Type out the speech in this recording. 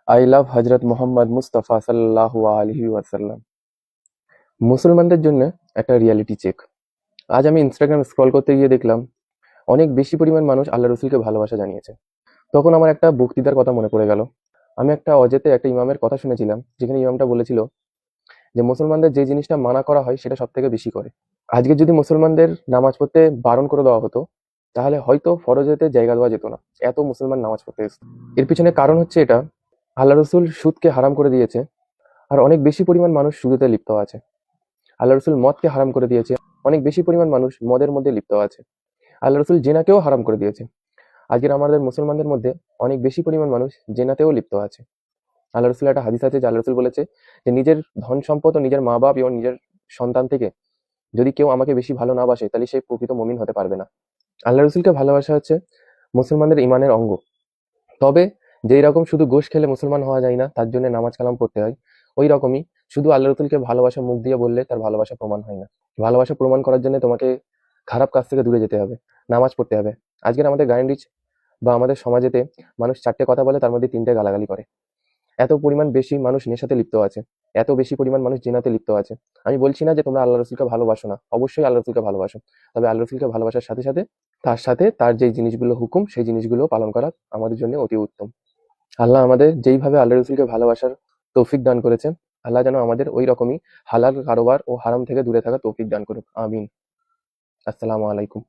I love হজরত মোহাম্মদ মুস্তাফা সাল্লাল্লাহু আলাইহি ওয়াসাল্লাম। মুসলমানদের জন্য একটা রিয়ালিটি চেক। আজ আমি ইনস্টাগ্রাম স্ক্রল করতে গিয়ে দেখলাম অনেক বেশি পরিমাণ মানুষ আল্লাহ রসুলকে ভালোবাসা জানিয়েছে। তখন আমার একটা বক্তৃতার কথা মনে পড়ে গেল। আমি একটা অজেতে একটা ইমামের কথা শুনেছিলাম, যেখানে ইমামটা বলেছিল যে মুসলমানদের যে জিনিসটা মানা করা হয় সেটা সব থেকে বেশি করে। আজকে যদি মুসলমানদের নামাজ পড়তে বারণ করে দেওয়া হতো, তাহলে হয়তো ফরজেতে জায়গা দেওয়া যেত না। এত মুসলমান নামাজ পড়তে এসেছে। এর পিছনে কারণ হচ্ছে এটা, আল্লাহ রসুল সুদকে হারাম করে দিয়েছে, আর অনেক বেশি পরিমাণ মানুষ সুদেতে লিপ্ত আছে। আল্লাহ রসুল মদকে হারাম করে দিয়েছে, অনেক বেশি পরিমাণ মানুষ মদের মধ্যে লিপ্ত আছে। আল্লাহ রসুল জেনাকেও হারাম করে দিয়েছে। আজকের আমাদের মুসলমানদের মধ্যে অনেক বেশি পরিমাণ মানুষ জেনাতেও লিপ্ত আছে। আল্লাহ রসুল একটা হাদিস আছে যে আল্লাহ রসুল বলেছে যে নিজের ধন সম্পদ ও নিজের মা বাপ এবং নিজের সন্তান থেকে যদি কেউ আমাকে বেশি ভালো না বাসে, তাহলে সে প্রকৃত মুমিন হতে পারবে না। আল্লাহ রসুলকে ভালোবাসা হচ্ছে মুসলমানদের ইমানের অঙ্গ। তবে যেই রকম শুধু গোশ খেলে মুসলমান হওয়া যায় না, তার জন্য নামাজ কালাম পড়তে হয়, ওই রকমই শুধু আল্লাহ রসুলকে ভালোবাসা মুখ দিয়ে বললে তার ভালোবাসা প্রমাণ হয় না। ভালোবাসা প্রমাণ করার জন্য তোমাকে খারাপ কাজ থেকে দূরে যেতে হবে, নামাজ পড়তে হবে। আজকের আমাদের গাইন্ডিজ বা আমাদের সমাজেতে মানুষ চারটে কথা বলে, তার মধ্যে তিনটে গালাগালি করে। এত পরিমাণ বেশি মানুষ নেশাতে লিপ্ত আছে, এত বেশি পরিমাণ মানুষ জিনাতে লিপ্ত আছে। আমি বলছি না যে তোমরা আল্লাহ রসুলকে ভালোবাসো না, অবশ্যই আল্লাহ রসুলকে ভালোবাসো। তবে আল্লাহ রসুলকে ভালোবাসার সাথে সাথে তার সাথে তার যে জিনিসগুলো হুকুম, সেই জিনিসগুলো পালন করা আমাদের জন্য অতি উত্তম। আল্লাহ আমাদের যেইভাবে আল্লাহ রসুলকে ভালোবাসার তৌফিক দান করেছেন, আল্লাহ যেন আমাদের ওই রকমই হালাল কারোবার ও হারাম থেকে দূরে থাকা তৌফিক দান করুক। আমিন। আসসালামু আলাইকুম।